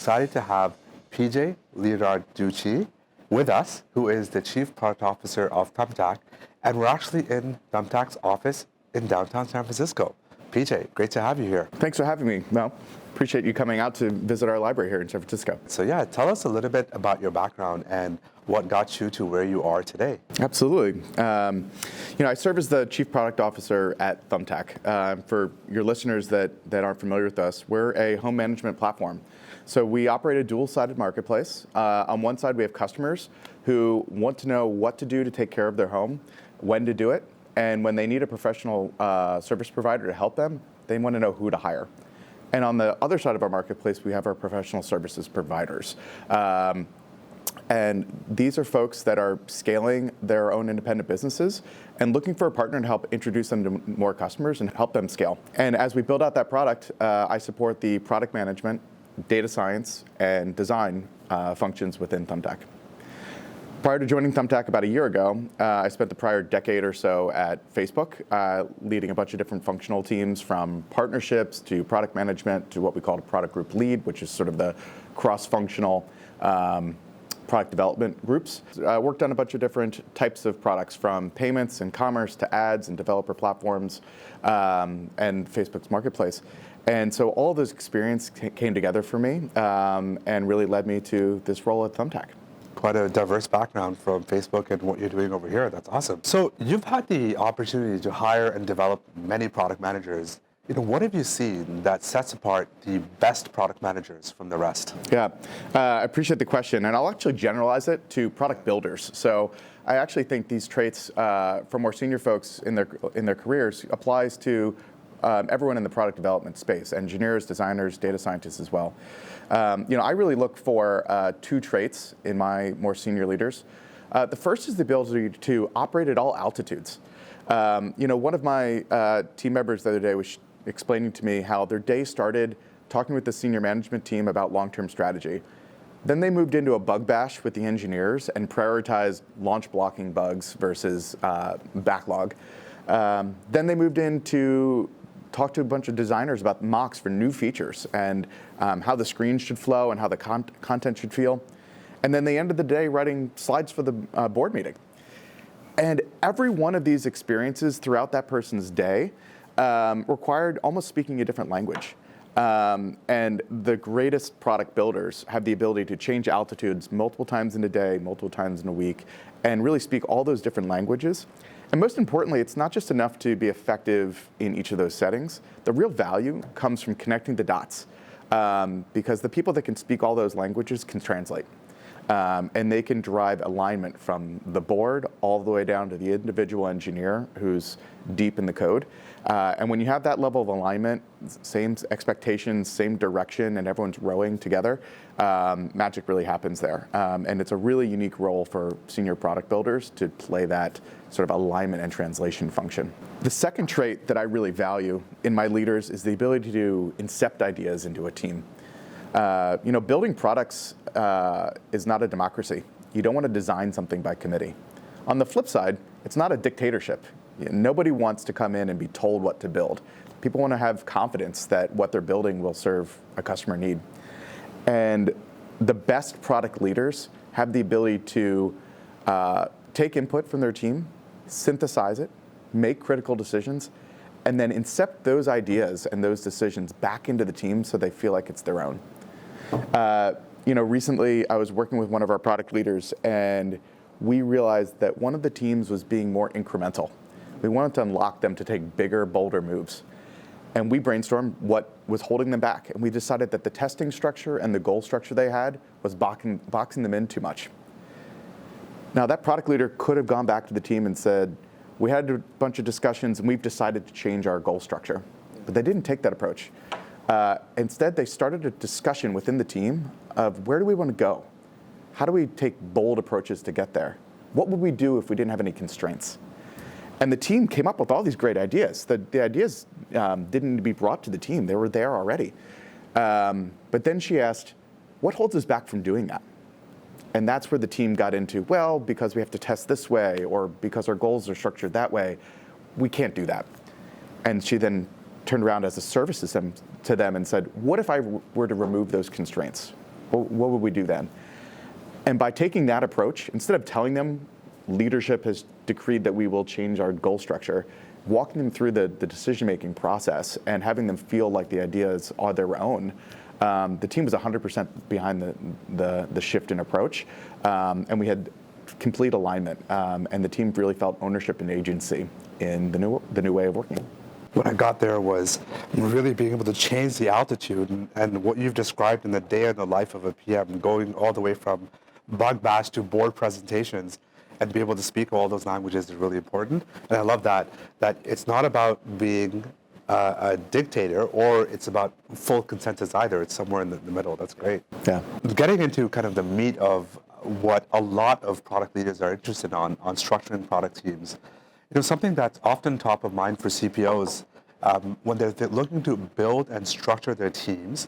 excited to have PJ Linarducci with us, who is the Chief Product Officer of Thumbtack. And we're actually in Thumbtack's office in downtown San Francisco. PJ, great to have you here. Thanks for having me, Mel. Appreciate you coming out to visit our library here in San Francisco. So yeah, tell us a little bit about your background and what got you to where you are today. Absolutely. I serve as the Chief Product Officer at Thumbtack. For your listeners that aren't familiar with us, we're a home management platform. So we operate a dual-sided marketplace. On one side, we have customers who want to know what to do to take care of their home, when to do it, and when they need a professional service provider to help them, they want to know who to hire. And on the other side of our marketplace, we have our professional services providers. And these are folks that are scaling their own independent businesses and looking for a partner to help introduce them to more customers and help them scale. And as we build out that product, I support the product management, data science, and design functions within Thumbtack. Prior to joining Thumbtack about a year ago, I spent the prior decade or so at Facebook, leading a bunch of different functional teams, from partnerships to product management to what we call a product group lead, which is sort of the cross-functional product development groups. I worked on a bunch of different types of products, from payments and commerce to ads and developer platforms and Facebook's marketplace. And so all of those experience came together for me and really led me to this role at Thumbtack. Quite a diverse background from Facebook and what you're doing over here. That's awesome. So you've had the opportunity to hire and develop many product managers. What have you seen that sets apart the best product managers from the rest? Yeah, I appreciate the question, and I'll actually generalize it to product builders. So I actually think these traits for more senior folks in their careers applies to everyone in the product development space: engineers, designers, data scientists as well. I really look for two traits in my more senior leaders. The first is the ability to operate at all altitudes. One of my team members the other day was explaining to me how their day started talking with the senior management team about long-term strategy. Then they moved into a bug bash with the engineers and prioritized launch blocking bugs versus backlog. Then they moved into talk to a bunch of designers about mocks for new features and how the screen should flow and how the content should feel. And then they ended the day writing slides for the board meeting. And every one of these experiences throughout that person's day required almost speaking a different language. And the greatest product builders have the ability to change altitudes multiple times in a day, multiple times in a week, and really speak all those different languages. And most importantly, it's not just enough to be effective in each of those settings. The real value comes from connecting the dots, because the people that can speak all those languages can translate. And they can drive alignment from the board all the way down to the individual engineer who's deep in the code. And when you have that level of alignment, same expectations, same direction, and everyone's rowing together, magic really happens there. And it's a really unique role for senior product builders to play that sort of alignment and translation function. The second trait that I really value in my leaders is the ability to incept ideas into a team. Building products is not a democracy. You don't want to design something by committee. On the flip side, it's not a dictatorship. Nobody wants to come in and be told what to build. People want to have confidence that what they're building will serve a customer need. And the best product leaders have the ability to take input from their team, synthesize it, make critical decisions, and then incept those ideas and those decisions back into the team so they feel like it's their own. Recently I was working with one of our product leaders, and we realized that one of the teams was being more incremental. We wanted to unlock them to take bigger, bolder moves. And we brainstormed what was holding them back. And we decided that the testing structure and the goal structure they had was boxing them in too much. Now, that product leader could have gone back to the team and said, we had a bunch of discussions and we've decided to change our goal structure. But they didn't take that approach. Instead, they started a discussion within the team of, where do we want to go? How do we take bold approaches to get there? What would we do if we didn't have any constraints? And the team came up with all these great ideas. The ideas didn't need to be brought to the team. They were there already. But then she asked, what holds us back from doing that? And that's where the team got into, well, because we have to test this way, or because our goals are structured that way, we can't do that. And she then turned around as a service to them and said, what if I were to remove those constraints? what would we do then? And by taking that approach, instead of telling them leadership has decreed that we will change our goal structure, walking them through the decision-making process and having them feel like the ideas are their own, the team was 100% behind the shift in approach, and we had complete alignment, and the team really felt ownership and agency in the new way of working. What I got there was really being able to change the altitude and what you've described in the day in the life of a PM, going all the way from bug bash to board presentations, and be able to speak all those languages is really important. And I love that it's not about being a dictator or it's about full consensus either. It's somewhere in the middle. That's great. Yeah. Getting into kind of the meat of what a lot of product leaders are interested on structuring product teams, something that's often top of mind for CPOs when they're looking to build and structure their teams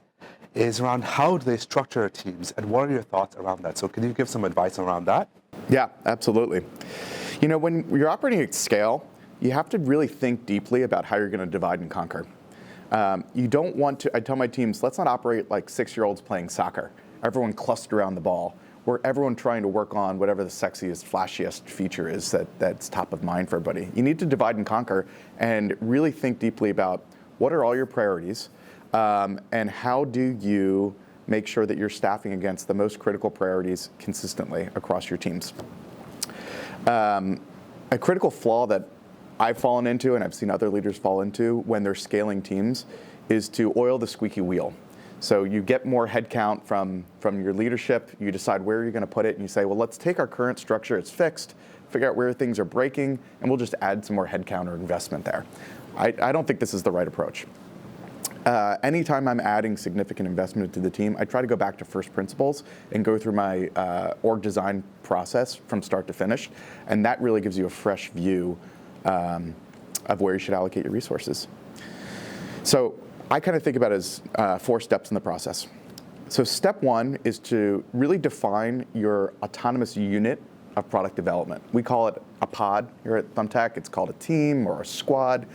is around how do they structure their teams, and what are your thoughts around that? So can you give some advice around that? Yeah, absolutely. When you're operating at scale, you have to really think deeply about how you're going to divide and conquer. You don't want to, I tell my teams, let's not operate like 6-year-olds playing soccer. Everyone clustered around the ball, where everyone trying to work on whatever the sexiest, flashiest feature is that's top of mind for everybody. You need to divide and conquer and really think deeply about what are all your priorities, and how do you make sure that you're staffing against the most critical priorities consistently across your teams. A critical flaw that I've fallen into, and I've seen other leaders fall into when they're scaling teams, is to oil the squeaky wheel. So you get more headcount from your leadership, you decide where you're going to put it, and you say, well, let's take our current structure, it's fixed, figure out where things are breaking, and we'll just add some more headcount or investment there. I don't think this is the right approach. Anytime I'm adding significant investment to the team, I try to go back to first principles and go through my org design process from start to finish, and that really gives you a fresh view of where you should allocate your resources. So I kind of think about it as 4 steps in the process. So step 1 is to really define your autonomous unit of product development. We call it a pod here at Thumbtack. It's called a team or a squad.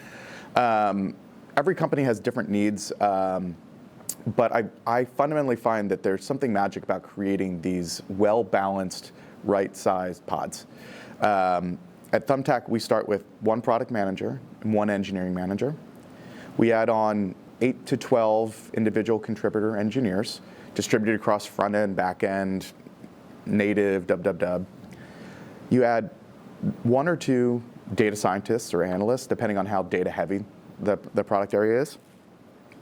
Every company has different needs, but I fundamentally find that there's something magic about creating these well-balanced, right-sized pods. At Thumbtack, we start with 1 product manager and 1 engineering manager. We add on 8 to 12 individual contributor engineers distributed across front end, back end, native, www. You add 1 or 2 data scientists or analysts, depending on how data heavy the product area is.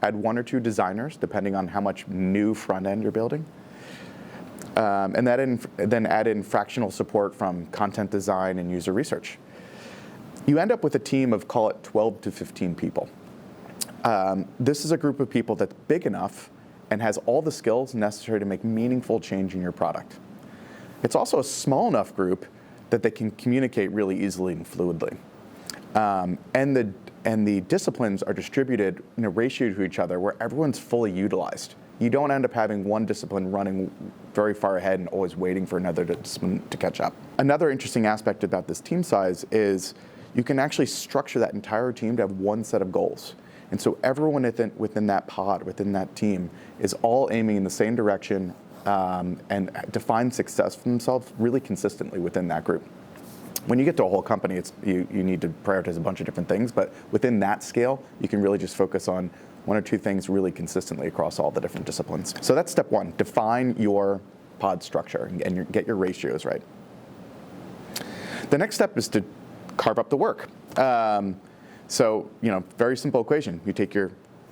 Add 1 or 2 designers, depending on how much new front end you're building. And then add in fractional support from content design and user research. You end up with a team of, call it 12 to 15 people. This is a group of people that's big enough and has all the skills necessary to make meaningful change in your product. It's also a small enough group that they can communicate really easily and fluidly. And the disciplines are distributed in a ratio to each other where everyone's fully utilized. You don't end up having one discipline running very far ahead and always waiting for another discipline to catch up. Another interesting aspect about this team size is you can actually structure that entire team to have one set of goals. And so everyone within that pod, within that team, is all aiming in the same direction and define success for themselves really consistently within that group. When you get to a whole company, you need to prioritize a bunch of different things, but within that scale, you can really just focus on 1 or 2 things really consistently across all the different disciplines. So that's step 1, define your pod structure and get your ratios right. The next step is to carve up the work. So, very simple equation. You take your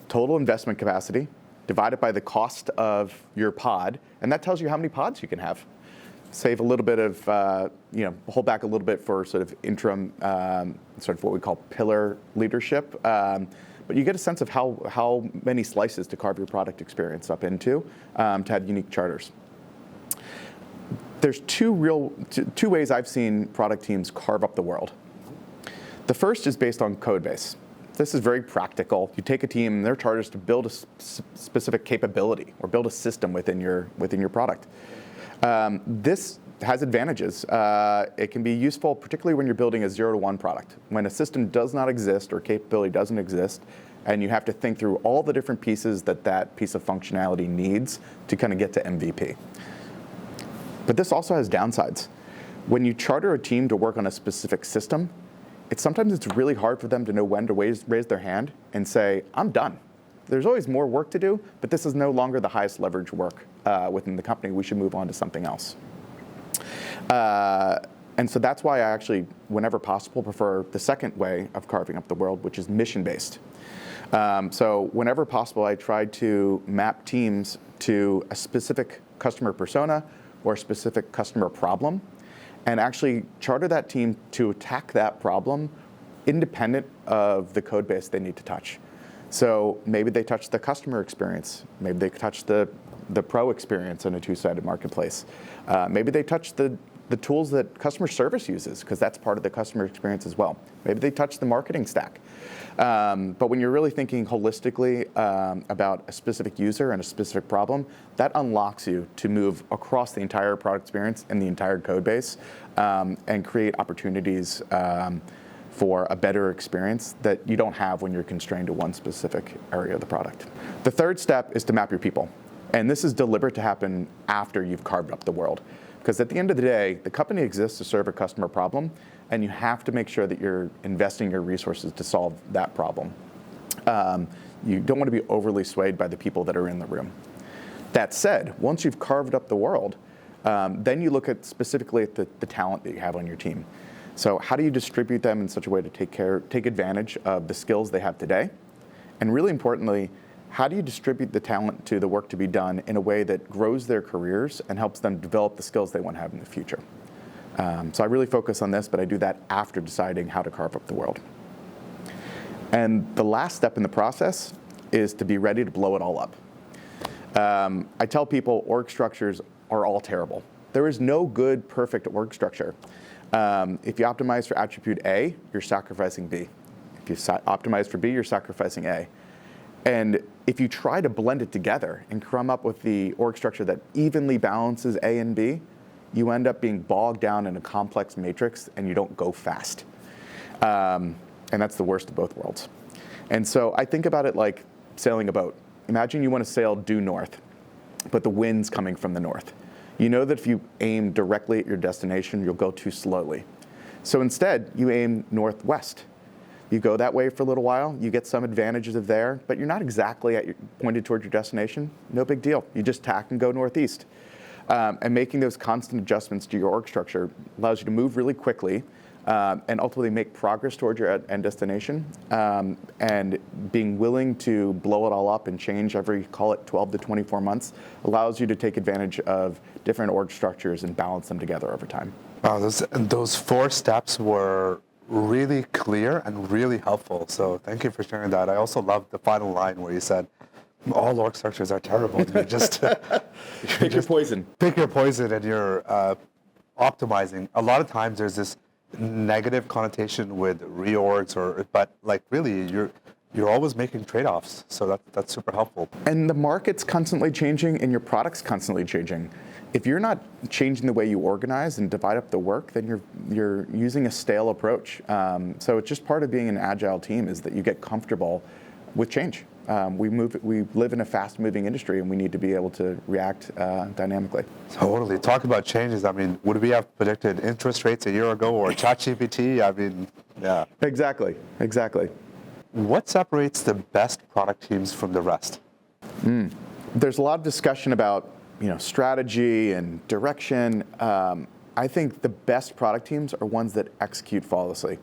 total investment capacity, divide it by the cost of your pod, and that tells you how many pods you can have. Save a little bit of, hold back a little bit for sort of interim, sort of what we call pillar leadership. But you get a sense of how many slices to carve your product experience up into to have unique charters. There's two ways I've seen product teams carve up the world. The first is based on code base. This is very practical. You take a team and their charter is to build a specific capability or build a system within your product. This has advantages. It can be useful, particularly when you're building a 0 to 1 product. When a system does not exist or capability doesn't exist, And you have to think through all the different pieces that piece of functionality needs to kind of get to MVP. But this also has downsides. When you charter a team to work on a specific system, sometimes it's really hard for them to know when to raise their hand and say, I'm done. There's always more work to do, but this is no longer the highest leverage work within the company. We should move on to something else. And so that's why I actually, whenever possible, prefer the second way of carving up the world, which is mission-based. So whenever possible, I try to map teams to a specific customer persona or a specific customer problem, and actually charter that team to attack that problem independent of the code base they need to touch. So maybe they touch the customer experience. Maybe they touch the pro experience in a two-sided marketplace. Maybe they touch the tools that customer service uses, because that's part of the customer experience as well. Maybe they touch the marketing stack. But when you're really thinking holistically about a specific user and a specific problem, that unlocks you to move across the entire product experience and the entire code base and create opportunities for a better experience that you don't have when you're constrained to one specific area of the product. The third step is to map your people. And this is deliberate to happen after you've carved up the world. Because at the end of the day, the company exists to serve a customer problem, and you have to make sure that you're investing your resources to solve that problem. You don't want to be overly swayed by the people that are in the room. That said, once you've carved up the world, then you look at specifically at the talent that you have on your team. So how do you distribute them in such a way to take advantage of the skills they have today? And really importantly, how do you distribute the talent to the work to be done in a way that grows their careers and helps them develop the skills they want to have in the future? So I really focus on this, but I do that after deciding how to carve up the world. And the last step in the process is to be ready to blow it all up. I tell people org structures are all terrible. There is no good, perfect org structure. If you optimize for attribute A, you're sacrificing B. If you optimize for B, you're sacrificing A. And if you try to blend it together and come up with the org structure that evenly balances A and B, you end up being bogged down in a complex matrix and you don't go fast. And that's the worst of both worlds. And so I think about it like sailing a boat. Imagine you want to sail due north, but the wind's coming from the north. You know that if you aim directly at your destination, you'll go too slowly. So instead, you aim northwest. You go that way for a little while, you get some advantages of there, but you're not exactly pointed towards your destination. No big deal. You just tack and go northeast. And making those constant adjustments to your org structure allows you to move really quickly and ultimately make progress towards your end destination. And being willing to blow it all up and change every, call it 12 to 24 months, allows you to take advantage of different org structures and balance them together over time. Wow, those 4 steps were really clear and really helpful. So thank you for sharing that. I also love the final line where you said, all org structures are terrible. You just pick your poison. Pick your poison, and you're optimizing. A lot of times there's this negative connotation with reorgs, but like really you're always making trade-offs. So that's super helpful. And the market's constantly changing, and your product's constantly changing. If you're not changing the way you organize and divide up the work, then you're using a stale approach. So it's just part of being an agile team is that you get comfortable with change. We live in a fast-moving industry, and we need to be able to react dynamically. Totally. Talk about changes. I mean, would we have predicted interest rates a year ago or ChatGPT? I mean, yeah. Exactly. What separates the best product teams from the rest? There's a lot of discussion about strategy and direction. I think the best product teams are ones that execute flawlessly.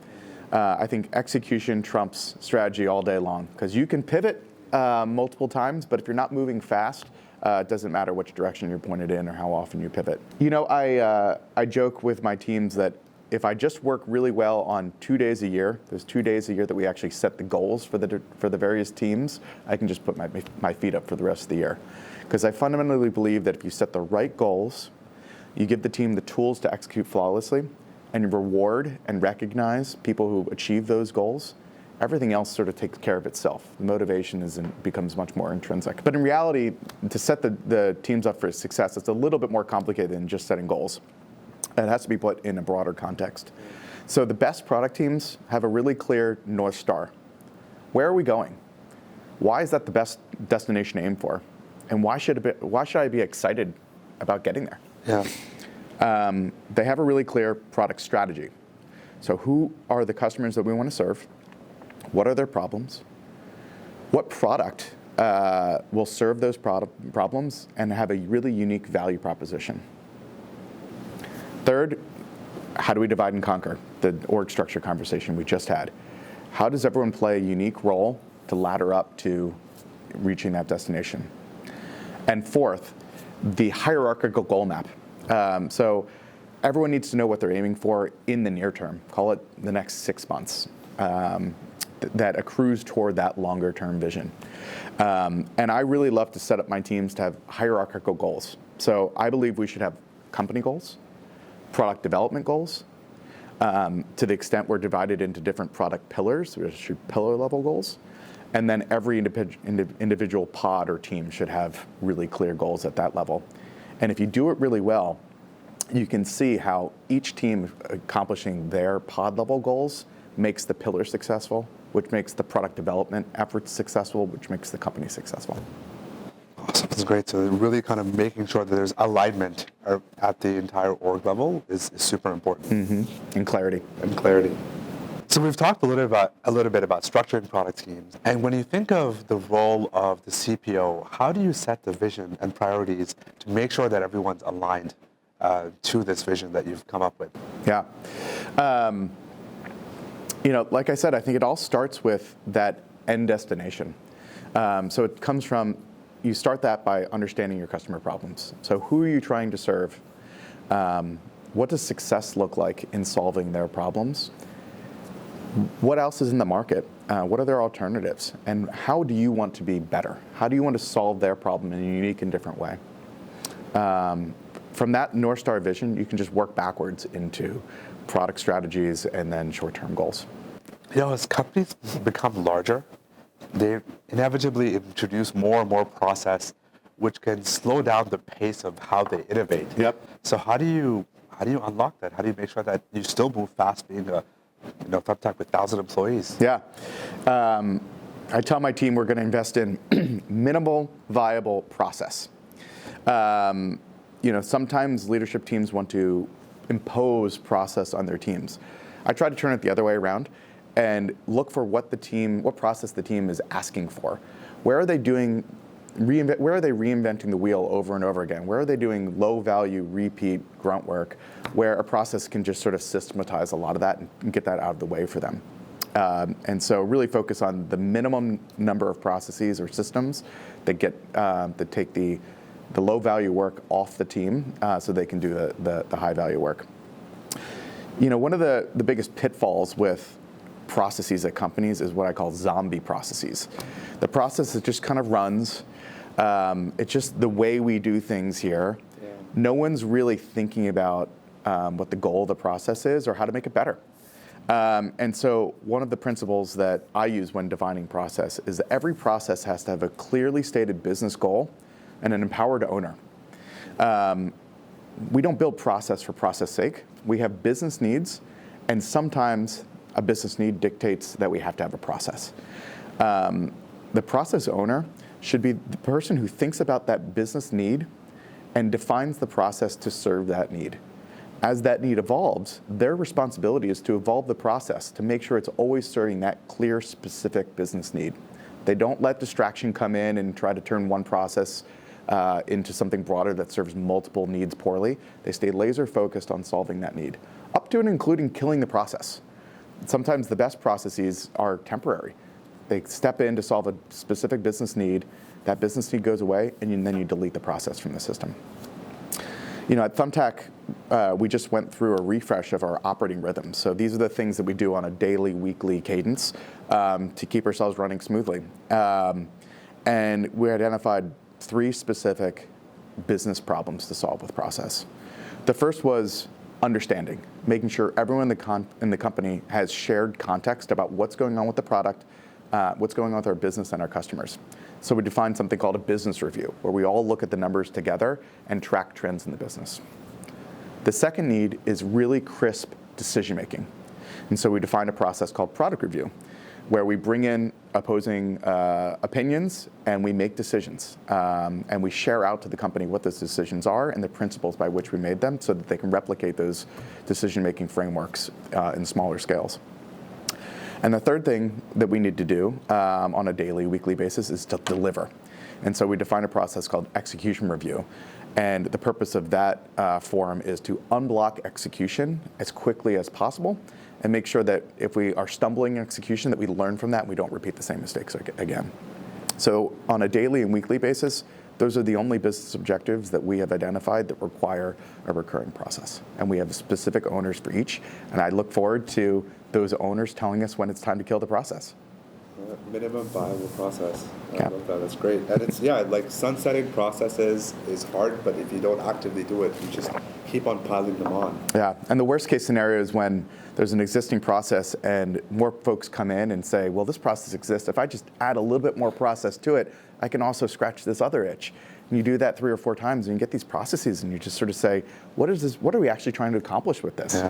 I think execution trumps strategy all day long, because you can pivot multiple times, but if you're not moving fast, it doesn't matter which direction you're pointed in or how often you pivot. I joke with my teams that if I just work really well on 2 days a year, there's 2 days a year that we actually set the goals for the various teams, I can just put my feet up for the rest of the year. Because I fundamentally believe that if you set the right goals, you give the team the tools to execute flawlessly, and you reward and recognize people who achieve those goals, everything else sort of takes care of itself. The motivation becomes much more intrinsic. But in reality, to set the teams up for success, it's a little bit more complicated than just setting goals. It has to be put in a broader context. So the best product teams have a really clear North Star. Where are we going? why is that the best destination to aim for? And why should I be excited about getting there? Yeah. They have a really clear product strategy. So who are the customers that we want to serve? What are their problems? What product will serve those problems and have a really unique value proposition? Third, how do we divide and conquer? The org structure conversation we just had. How does everyone play a unique role to ladder up to reaching that destination? And fourth, the hierarchical goal map. So everyone needs to know what they're aiming for in the near term. Call it the next 6 months. That accrues toward that longer term vision. And I really love to set up my teams to have hierarchical goals. So I believe we should have company goals, product development goals. To the extent we're divided into different product pillars, we should pillar level goals. And then every individual pod or team should have really clear goals at that level. And if you do it really well, you can see how each team accomplishing their pod level goals makes the pillar successful, which makes the product development efforts successful, which makes the company successful. Awesome. That's great. So really kind of making sure that there's alignment at the entire org level is super important. Mm-hmm. And clarity. So we've talked a little bit about structuring product teams. And when you think of the role of the CPO, how do you set the vision and priorities to make sure that everyone's aligned to this vision that you've come up with? Yeah. Like I said, I think it all starts with that end destination. So it comes from, you start that by understanding your customer problems. So who are you trying to serve? What does success look like in solving their problems? What else is in the market? What are their alternatives? And how do you want to be better? How do you want to solve their problem in a unique and different way? From that North Star vision, you can just work backwards into product strategies and then short-term goals. As companies become larger, they inevitably introduce more and more process, which can slow down the pace of how they innovate. Yep. So how do you unlock that? How do you make sure that you still move fast, being a Thumbtack with 1,000 employees? Yeah. I tell my team we're going to invest in minimal viable process. Sometimes leadership teams want to impose process on their teams. I try to turn it the other way around and look for what process the team is asking for. Where are they reinventing the wheel over and over again? Where are they doing low value, repeat grunt work where a process can just sort of systematize a lot of that and get that out of the way for them? And so really focus on the minimum number of processes or systems that take the low value work off the team so they can do the high value work. One of the biggest pitfalls with processes at companies is what I call zombie processes. The process that just kind of runs. It's just the way we do things here. Yeah. No one's really thinking about what the goal of the process is or how to make it better. And so one of the principles that I use when defining process is that every process has to have a clearly stated business goal and an empowered owner. We don't build process for process sake. We have business needs, and sometimes a business need dictates that we have to have a process. The process owner should be the person who thinks about that business need and defines the process to serve that need. As that need evolves, their responsibility is to evolve the process to make sure it's always serving that clear, specific business need. They don't let distraction come in and try to turn one process into something broader that serves multiple needs poorly. They stay laser focused on solving that need, up to and including killing the process. Sometimes the best processes are temporary. They step in to solve a specific business need. That business need goes away, and then you delete the process from the system. At Thumbtack, we just went through a refresh of our operating rhythms. So these are the things that we do on a daily, weekly cadence to keep ourselves running smoothly. And we identified 3 specific business problems to solve with process. The first was understanding, making sure everyone in the company has shared context about what's going on with the product, what's going on with our business and our customers. So we defined something called a business review, where we all look at the numbers together and track trends in the business. The second need is really crisp decision making. And so we defined a process called product review, where we bring in opposing opinions and we make decisions. And we share out to the company what those decisions are and the principles by which we made them so that they can replicate those decision-making frameworks in smaller scales. And the third thing that we need to do on a daily, weekly basis is to deliver. And so we define a process called execution review. And the purpose of that forum is to unblock execution as quickly as possible and make sure that if we are stumbling in execution, that we learn from that and we don't repeat the same mistakes again. So on a daily and weekly basis, those are the only business objectives that we have identified that require a recurring process. And we have specific owners for each. And I look forward to those owners telling us when it's time to kill the process. Minimum viable process. Yeah. I love that. That's great. And it's, like sunsetting processes is hard, but if you don't actively do it, you just keep on piling them on. Yeah, and the worst case scenario is when there's an existing process and more folks come in and say, well, this process exists. If I just add a little bit more process to it, I can also scratch this other itch. And you do that 3 or 4 times and you get these processes and you just sort of say, what is this? What are we actually trying to accomplish with this?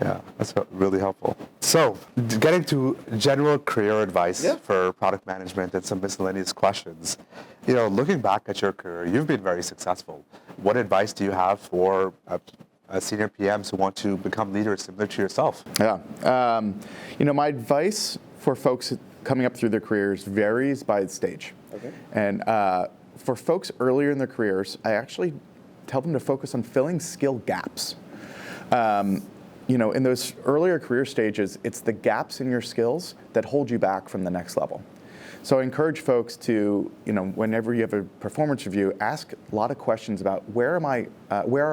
Yeah, that's really helpful. So, getting to general career advice for product management and some miscellaneous questions. Looking back at your career, you've been very successful. What advice do you have for senior PMs who want to become leaders similar to yourself? Yeah, my advice for folks coming up through their careers varies by stage. Okay. And for folks earlier in their careers, I actually tell them to focus on filling skill gaps. In those earlier career stages, it's the gaps in your skills that hold you back from the next level. So I encourage folks to, whenever you have a performance review, ask a lot of questions about where are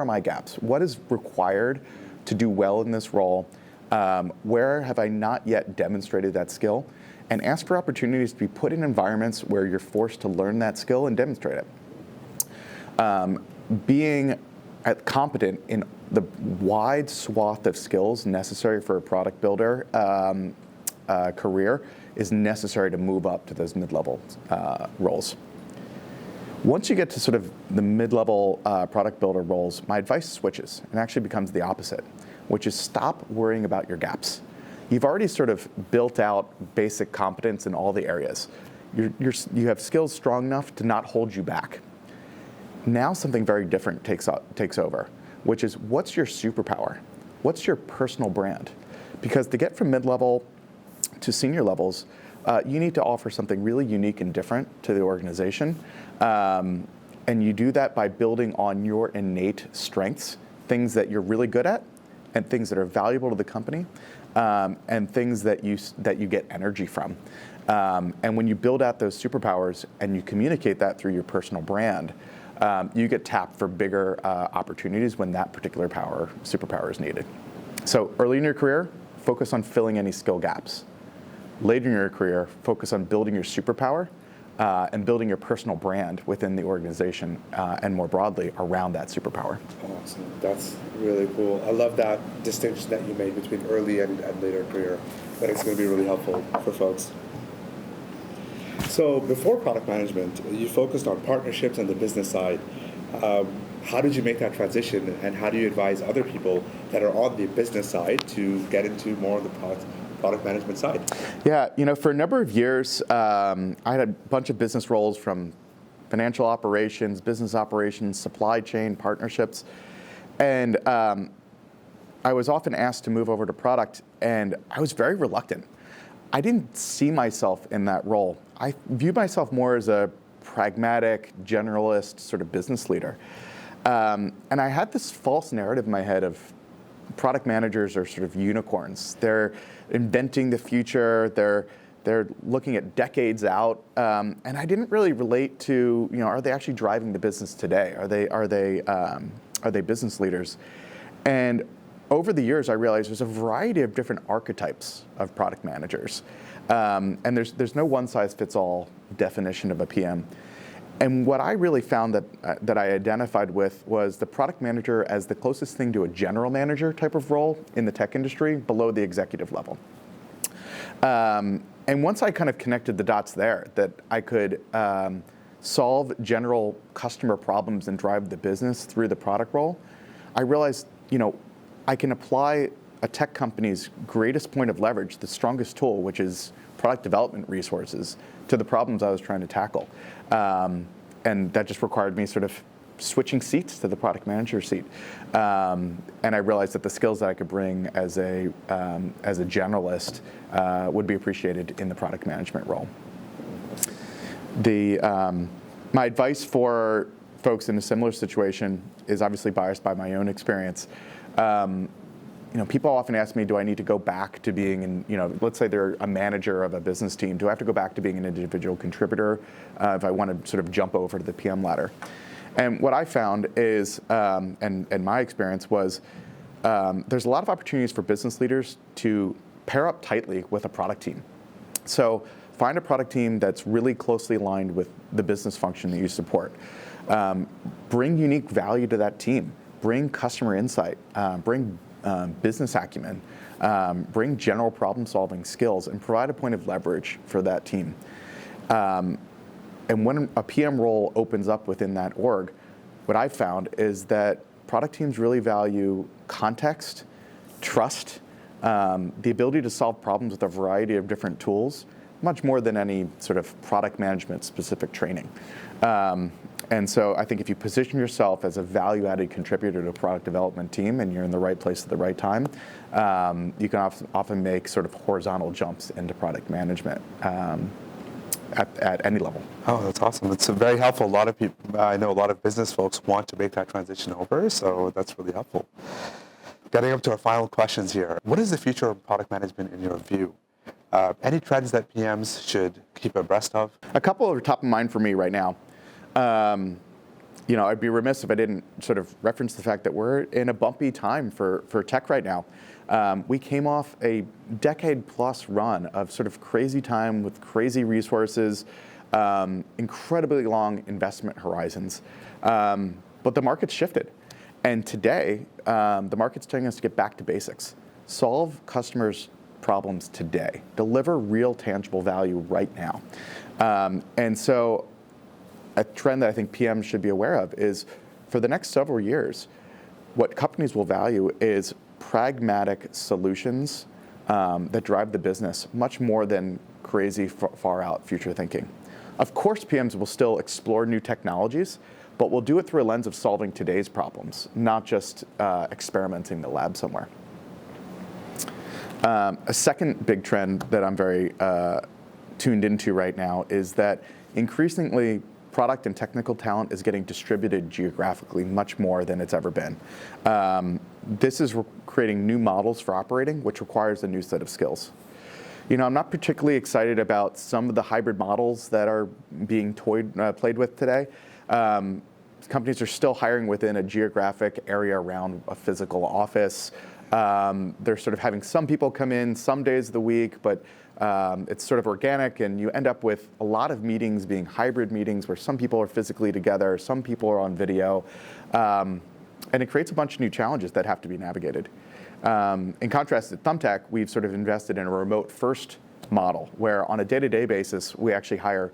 my gaps? What is required to do well in this role? Where have I not yet demonstrated that skill? And ask for opportunities to be put in environments where you're forced to learn that skill and demonstrate it. Being competent in the wide swath of skills necessary for a product builder career is necessary to move up to those mid-level roles. Once you get to sort of the mid-level product builder roles, my advice switches and actually becomes the opposite, which is stop worrying about your gaps. You've already sort of built out basic competence in all the areas. You have skills strong enough to not hold you back. Now something very different takes over, which is what's your superpower? What's your personal brand? Because to get from mid-level to senior levels, you need to offer something really unique and different to the organization. And you do that by building on your innate strengths, things that you're really good at, and things that are valuable to the company, and things that you get energy from. And when you build out those superpowers and you communicate that through your personal brand, you get tapped for bigger opportunities when that particular superpower is needed. So early in your career, focus on filling any skill gaps. Later in your career, focus on building your superpower and building your personal brand within the organization and more broadly around that superpower. Awesome. That's really cool. I love that distinction that you made between early and later career. I think it's going to be really helpful for folks. So before product management, you focused on partnerships and the business side. How did you make that transition, and how do you advise other people that are on the business side to get into more of the product management side? Yeah, for a number of years, I had a bunch of business roles from financial operations, business operations, supply chain, partnerships, and I was often asked to move over to product, and I was very reluctant. I didn't see myself in that role. I viewed myself more as a pragmatic, generalist sort of business leader. And I had this false narrative in my head of product managers are sort of unicorns. They're inventing the future. They're looking at decades out. And I didn't really relate to, are they actually driving the business today? Are they business leaders? And over the years, I realized there's a variety of different archetypes of product managers. And there's no one-size-fits-all definition of a PM. And what I really found that I identified with was the product manager as the closest thing to a general manager type of role in the tech industry below the executive level. And once I kind of connected the dots there, that I could solve general customer problems and drive the business through the product role, I realized, I can apply a tech company's greatest point of leverage, the strongest tool, which is product development resources to the problems I was trying to tackle. And that just required me sort of switching seats to the product manager seat. And I realized that the skills that I could bring as a generalist would be appreciated in the product management role. My advice for folks in a similar situation is obviously biased by my own experience. People often ask me, do I need to go back to being let's say they're a manager of a business team, do I have to go back to being an individual contributor if I want to sort of jump over to the PM ladder? And what I found is, and my experience was, there's a lot of opportunities for business leaders to pair up tightly with a product team. So find a product team that's really closely aligned with the business function that you support. Bring unique value to that team. Bring customer insight. Bring business acumen. Bring general problem-solving skills, and provide a point of leverage for that team. And when a PM role opens up within that org, what I've found is that product teams really value context, trust, the ability to solve problems with a variety of different tools, much more than any sort of product management specific training. And so I think if you position yourself as a value-added contributor to a product development team and you're in the right place at the right time, you can often make sort of horizontal jumps into product management at any level. Oh, that's awesome. It's very helpful. A lot of people, I know a lot of business folks want to make that transition over, so that's really helpful. Getting up to our final questions here. What is the future of product management in your view? Any trends that PMs should keep abreast of? A couple are top of mind for me right now. I'd be remiss if I didn't sort of reference the fact that we're in a bumpy time for tech right now. We came off a decade-plus run of sort of crazy time with crazy resources, incredibly long investment horizons. But the market's shifted. And today, the market's telling us to get back to basics. Solve customers' problems today. Deliver real, tangible value right now. And so a trend that I think PMs should be aware of is for the next several years, what companies will value is pragmatic solutions that drive the business much more than crazy, far out future thinking. Of course, PMs will still explore new technologies, but we'll do it through a lens of solving today's problems, not just experimenting in the lab somewhere. A second big trend that I'm very tuned into right now is that increasingly product and technical talent is getting distributed geographically much more than it's ever been. This is creating new models for operating, which requires a new set of skills. I'm not particularly excited about some of the hybrid models that are being played with today. Companies are still hiring within a geographic area around a physical office. They're sort of having some people come in some days of the week, but it's sort of organic, and you end up with a lot of meetings being hybrid meetings where some people are physically together, some people are on video, and it creates a bunch of new challenges that have to be navigated. In contrast, at Thumbtack, we've sort of invested in a remote-first model where on a day-to-day basis, we actually hire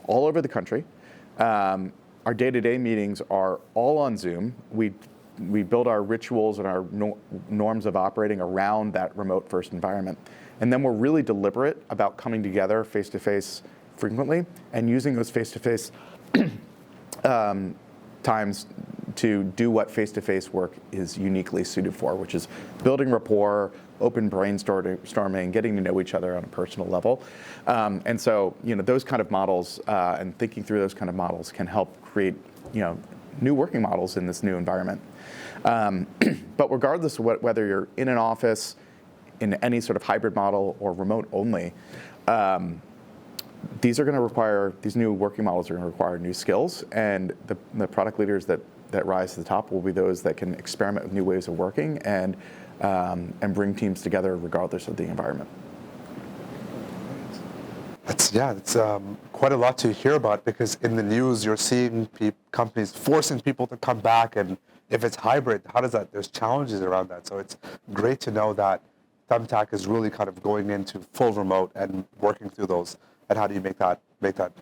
all over the country. Our day-to-day meetings are all on Zoom. We build our rituals and our norms of operating around that remote-first environment. And then we're really deliberate about coming together face-to-face frequently and using those face-to-face times to do what face-to-face work is uniquely suited for, which is building rapport, open brainstorming, getting to know each other on a personal level. And so, those kind of models and thinking through those kind of models can help create, new working models in this new environment. But regardless of whether you're in an office, in any sort of hybrid model or remote only, these new working models are going to require new skills, and the product leaders that rise to the top will be those that can experiment with new ways of working and bring teams together regardless of the environment. It's quite a lot to hear about, because in the news you're seeing companies forcing people to come back, and if it's hybrid, there's challenges around that. So it's great to know that Thumbtack is really kind of going into full remote and working through those, and how do you make that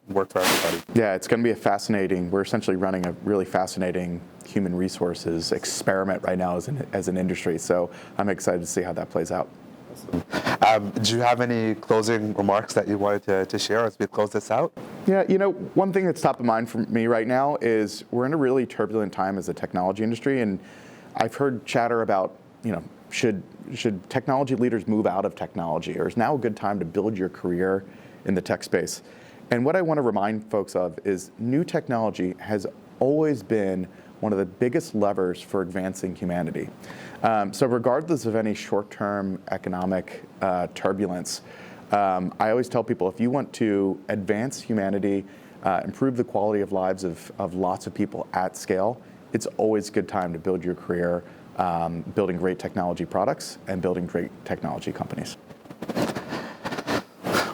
work for everybody? Yeah, it's going to be we're essentially running a really fascinating human resources experiment right now as an industry. So I'm excited to see how that plays out. Awesome. Do you have any closing remarks that you wanted to share as we close this out? Yeah, one thing that's top of mind for me right now is we're in a really turbulent time as a technology industry, and I've heard chatter about, should technology leaders move out of technology, or is now a good time to build your career in the tech space? And what I want to remind folks of is new technology has always been one of the biggest levers for advancing humanity. So regardless of any short-term economic turbulence, I always tell people, if you want to advance humanity, improve the quality of lives of lots of people at scale, it's always a good time to build your career building great technology products and building great technology companies.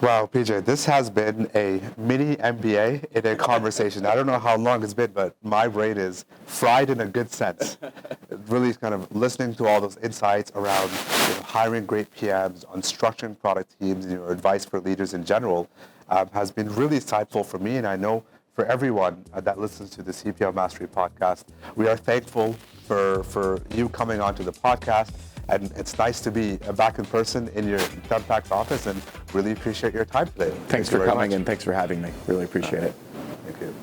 Wow, PJ, this has been a mini MBA in a conversation. I don't know how long it's been, but my brain is fried in a good sense. Really kind of listening to all those insights around hiring great PMs, on structuring product teams, and your advice for leaders in general has been really insightful for me, and I know for everyone that listens to the CPO Mastery podcast. We are thankful for you coming onto the podcast. And it's nice to be back in person in your Thumbtack office, and really appreciate your time today. Thanks for coming, and thanks for having me. Really appreciate it. Thank you.